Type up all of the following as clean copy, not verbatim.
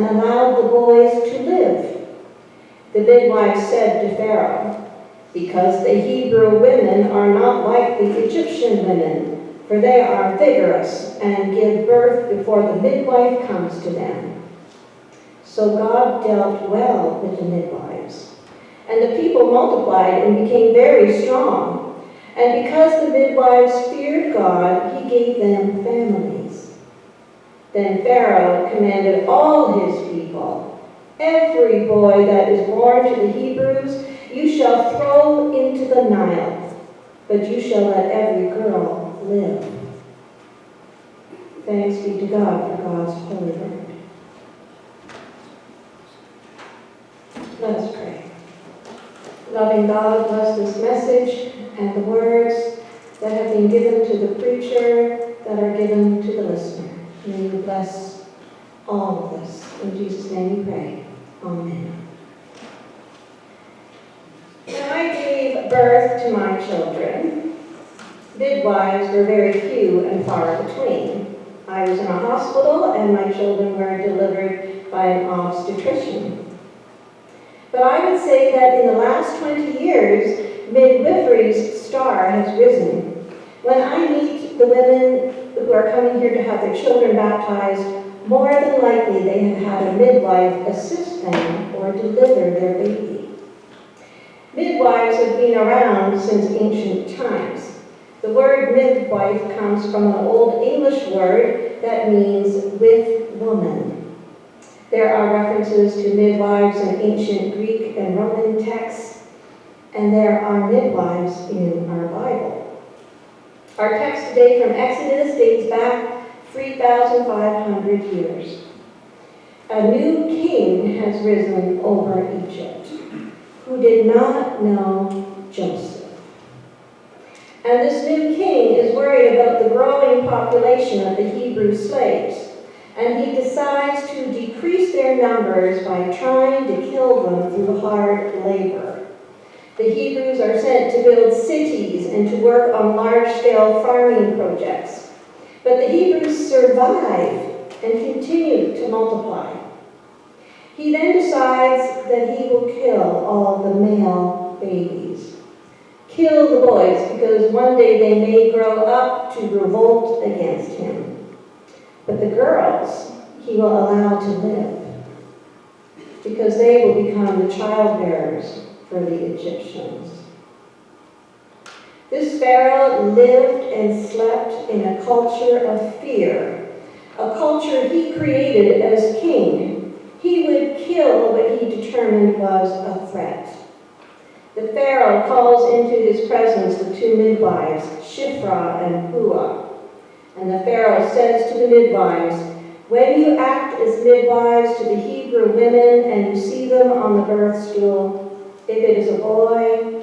and allowed the boys to live. The midwife said to Pharaoh, "Because the Hebrew women are not like the Egyptian women, for they are vigorous and give birth before the midwife comes to them." So God dealt well with the midwives. And the people multiplied and became very strong. And because the midwives feared God, he gave them families. Then Pharaoh commanded all his people, "Every boy that is born to the Hebrews you shall throw into the Nile, but you shall let every girl live." Thanks be to God for God's holy word. Let us pray. Loving God, bless this message and the words that have been given to the preacher, that are given to the listener. May you bless all of this. In Jesus' name we pray. Amen. When I gave birth to my children, midwives were very few and far between. I was in a hospital and my children were delivered by an obstetrician. But I would say that in the last 20 years, midwifery's star has risen. When I meet the women who are coming here to have their children baptized, more than likely they have had a midwife assist them or deliver their baby. Midwives have been around since ancient times. The word midwife comes from an Old English word that means with woman. There are references to midwives in ancient Greek and Roman texts, and there are midwives in our Bible. Our text today from Exodus dates back 3,500 years. A new king has risen over Egypt, who did not know Joseph. And this new king is worried about the growing population of the Hebrew slaves, and he decides to decrease their numbers by trying to kill them through hard labor. The Hebrews are sent to build cities and to work on large-scale farming projects. But the Hebrews survive and continue to multiply. He then decides that he will kill all the male babies. Kill the boys, because one day they may grow up to revolt against him. But the girls he will allow to live, because they will become the childbearers for the Egyptians. This Pharaoh lived and slept in a culture of fear, a culture he created as king. He would kill what he determined was a threat. The Pharaoh calls into his presence the two midwives, Shiphrah and Puah. And the Pharaoh says to the midwives, "When you act as midwives to the Hebrew women and you see them on the birth stool, if it is a boy,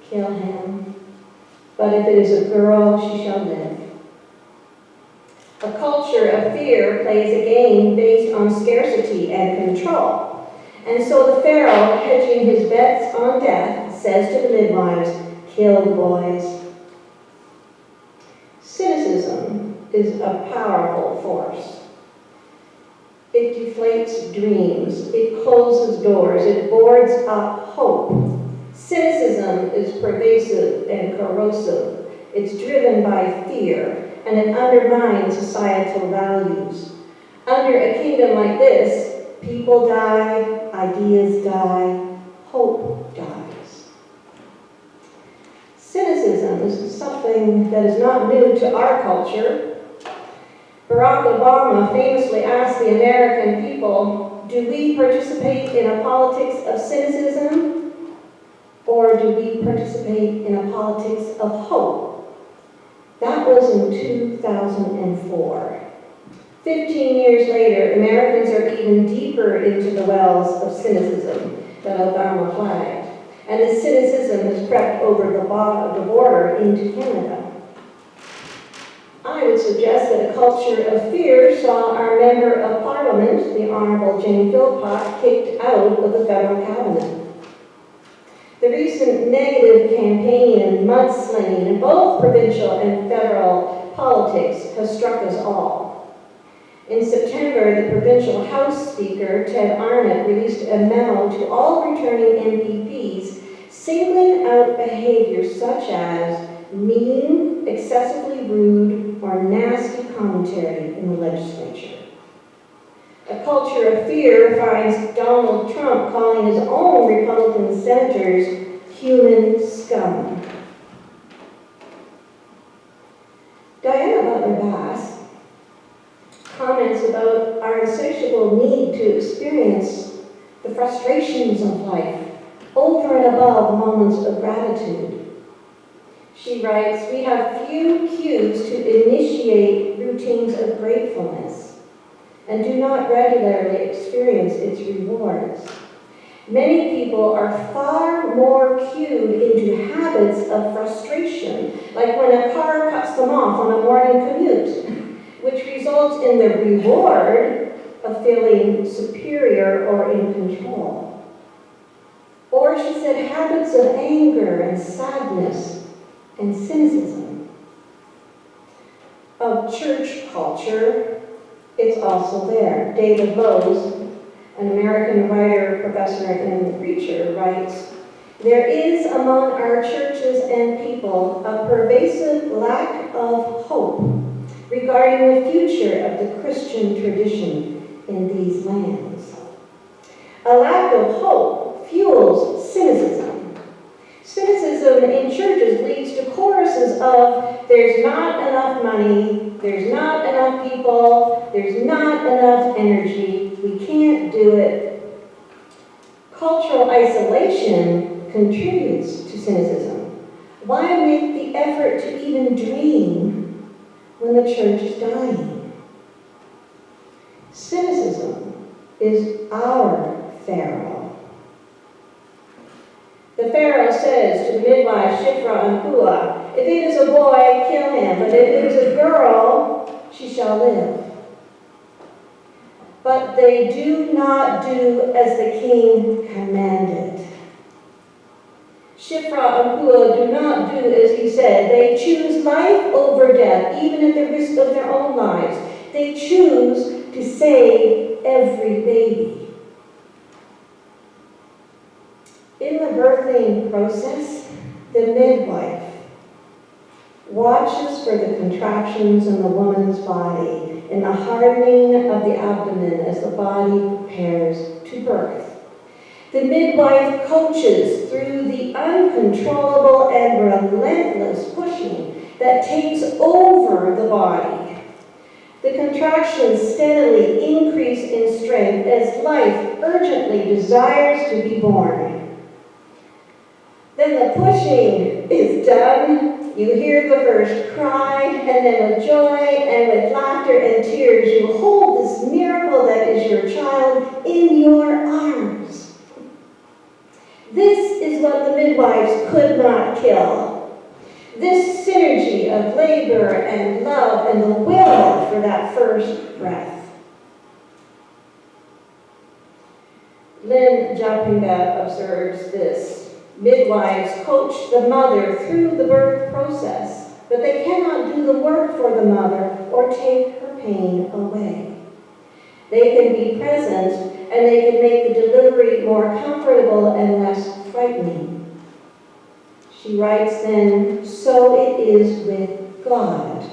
kill him. But if it is a girl, she shall live." A culture of fear plays a game based on scarcity and control. And so the Pharaoh, hedging his bets on death, says to the midwives, "Kill the boys." Cynicism is a powerful force. It deflates dreams, it closes doors, it boards up hope. Cynicism is pervasive and corrosive. It's driven by fear, and it undermines societal values. Under a kingdom like this, people die, ideas die, hope dies. Cynicism is something that is not new to our culture. Barack Obama famously asked the American people, "Do we participate in a politics of cynicism, or do we participate in a politics of hope?" That was in 2004. 15 years later, Americans are even deeper into the wells of cynicism that Obama flagged. And the cynicism has crept over the border into Canada. I would suggest that a culture of fear saw our Member of Parliament, the Honourable Jane Philpott, kicked out of the federal cabinet. The recent negative campaign and mudslinging in both provincial and federal politics has struck us all. In September, the provincial House Speaker, Ted Arnott, released a memo to all returning MPPs singling out behavior such as mean, excessively rude, or nasty commentary in the legislature. A culture of fear finds Donald Trump calling his own Republican senators human scum. Diana Butler-Bass comments about our insatiable need to experience the frustrations of life over and above moments of gratitude. She writes, "We have few cues to initiate routines of gratefulness and do not regularly experience its rewards. Many people are far more cued into habits of frustration, like when a car cuts them off on a morning commute, which results in the reward of feeling superior or in control." Or she said habits of anger and sadness and cynicism. Of church culture, it's also there. David Lowes, an American writer, professor, and preacher, writes, "There is among our churches and people a pervasive lack of hope regarding the future of the Christian tradition in these lands. A lack of hope fuels cynicism. Cynicism in churches leads to choruses of, there's not enough money, there's not enough people, there's not enough energy, we can't do it." Cultural isolation contributes to cynicism. Why make the effort to even dream when the church is dying? Cynicism is our Pharaoh. The Pharaoh says to the midwife Shiphrah and Puah, "If it is a boy, kill him, but if it is a girl, she shall live." But they do not do as the king commanded. Shiphrah and Puah do not do as he said. They choose life over death, even at the risk of their own lives. They choose to save every baby. In the birthing process, the midwife watches for the contractions in the woman's body and the hardening of the abdomen as the body prepares to birth. The midwife coaches through the uncontrollable and relentless pushing that takes over the body. The contractions steadily increase in strength as life urgently desires to be born. Then the pushing is done. You hear the first cry, and then with joy and with laughter and tears, you hold this miracle that is your child in your arms. This is what the midwives could not kill. This synergy of labor and love and the will for that first breath. Lynn Japinga observes this. Midwives coach the mother through the birth process, but they cannot do the work for the mother or take her pain away. They can be present and they can make the delivery more comfortable and less frightening. She writes then, "So it is with God,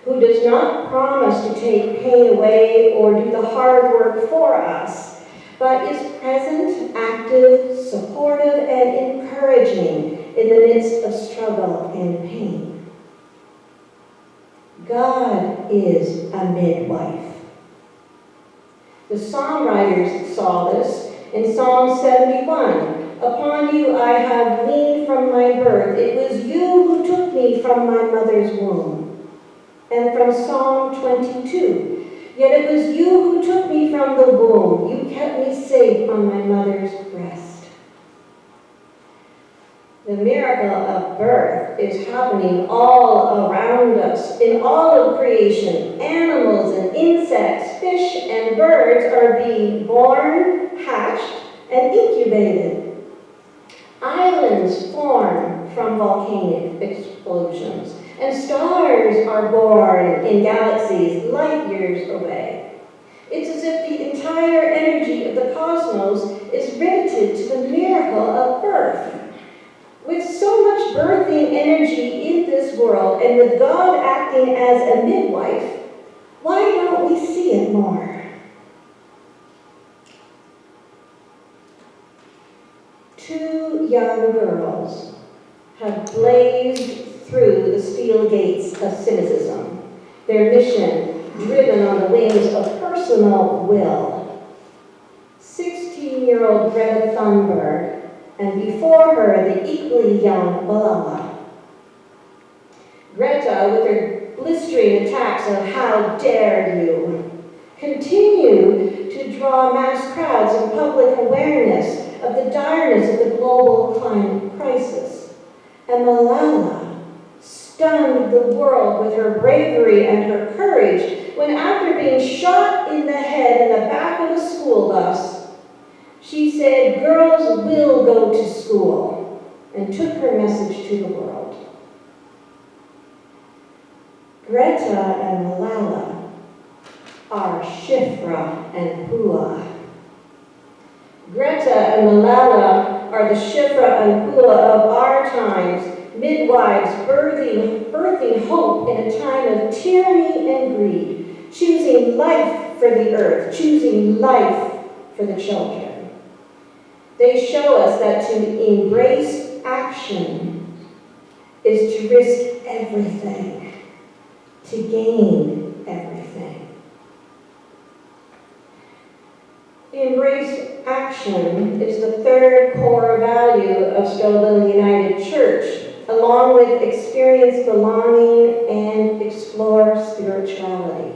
who does not promise to take pain away or do the hard work for us, but is present, active, supportive, and encouraging in the midst of struggle and pain." God is a midwife. The songwriters saw this in Psalm 71. "Upon you I have leaned from my birth. It was you who took me from my mother's womb." And from Psalm 22. "Yet it was you who took me from the womb. You kept me safe on my mother's breast." The miracle of birth is happening all around us. In all of creation, animals and insects, fish and birds are being born, hatched, and incubated. Islands form from volcanic explosions, and stars are born in galaxies light years away. It's as if the entire energy of the cosmos is riveted to the miracle of birth. With so much birthing energy in this world, and with God acting as a midwife, why don't we see it more? Two young girls have blazed through the steel gates of cynicism, their mission driven on the wings of personal will. 16-year-old Greta Thunberg, and before her, the equally young Malala. Greta, with her blistering attacks of "how dare you," continue to draw mass crowds and public awareness of the direness of the global climate crisis. And Malala stunned the world with her bravery and her courage when, after being shot in the head in the back of a school bus, she said, "Girls will go to school," and took her message to the world. Greta and Malala are Shifra and Pua. Greta and Malala are the Shifra and Pua of our times, midwives birthing hope in a time of tyranny and greed, choosing life for the earth, choosing life for the children. They show us that to embrace action is to risk everything, to gain everything. Embrace action is the third core value of Stouffville United Church, along with experience belonging and explore spirituality.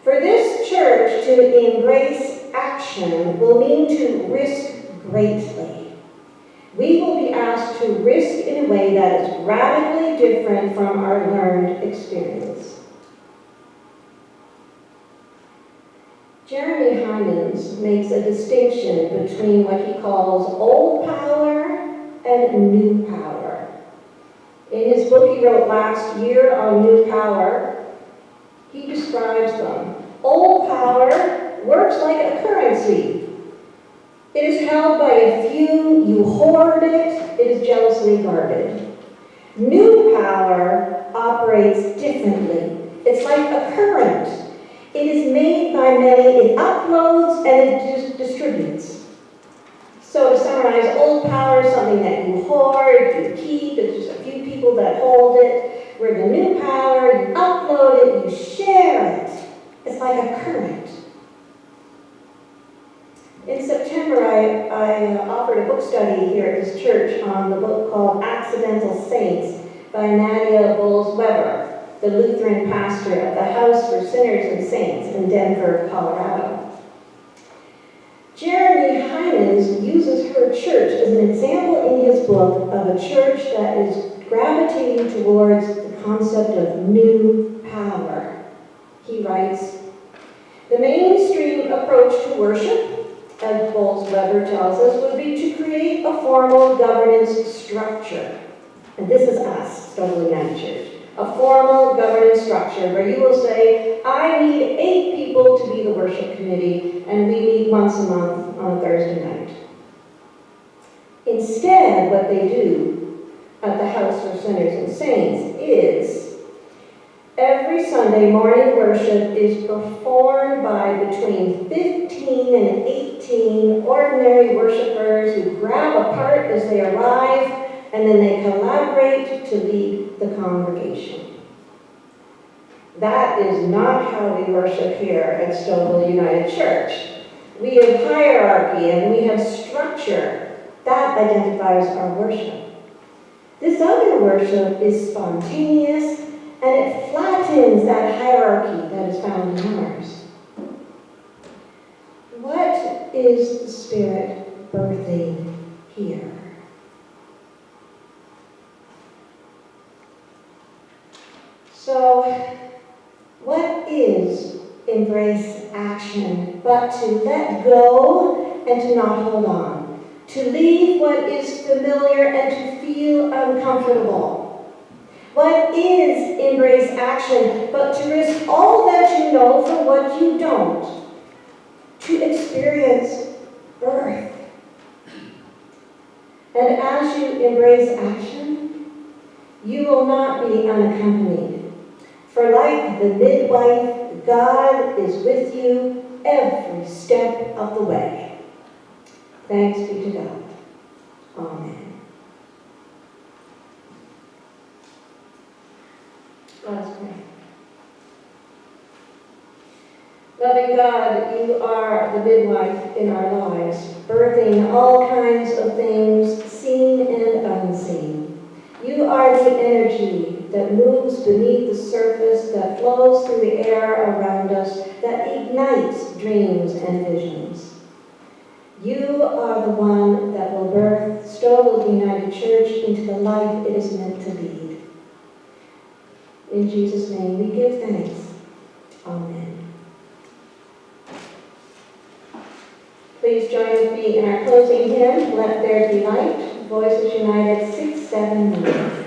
For this church, to embrace action will mean to risk greatly. We will be asked to risk in a way that is radically different from our learned experience. Jeremy Hyman's makes a distinction between what he calls old power and new power. In his book he wrote last year on new power, he describes them. Old power works like a currency. It is held by a few, you hoard it is jealously guarded. New power operates differently. It's like a current. It is made by many, it uploads and it distributes. So to summarize, old power is something that you hoard, you keep, it's just a few people that hold it. Where the new power, you upload it, you share it. It's like a current. In September, I offered a book study here at this church on the book called Accidental Saints by Nadia Bowles-Weber, the Lutheran pastor of the House for Sinners and Saints in Denver, Colorado. Jeremy Hyman uses her church as an example in his book of a church that is gravitating towards the concept of new power. He writes, "The mainstream approach to worship, as Bowles-Weber tells us, would be to create a formal governance structure." And this is us, Stouffville United Church. A formal governance structure where you will say, "I need 8 people to be the worship committee, and we meet once a month on a Thursday night." Instead, what they do at the House for Sinners and Saints is every Sunday morning worship is performed by between 15 and 18 ordinary worshipers who grab a part as they arrive, and then they collaborate to lead the congregation. That is not how we worship here at Stouffville United Church. We have hierarchy and we have structure. That identifies our worship. This other worship is spontaneous, and it flattens that hierarchy that is found in ours. What is the Spirit birthing here? So, what is embrace action but to let go and to not hold on? To leave what is familiar and to feel uncomfortable. What is embrace action but to risk all that you know for what you don't? to experience birth. And as you embrace action, you will not be unaccompanied. For like the midwife, God is with you every step of the way. Thanks be to God. Amen. Let us pray. Loving God, you are the midwife in our lives, birthing all kinds of things, seen and unseen. You are the energy that moves beneath the surface, that flows through the air around us, that ignites dreams and visions. You are the one that will birth Stouffville United Church into the life it is meant to lead. In Jesus' name we give thanks. Amen. Please join with me in our closing hymn, Let There Be Light, Voices United 679.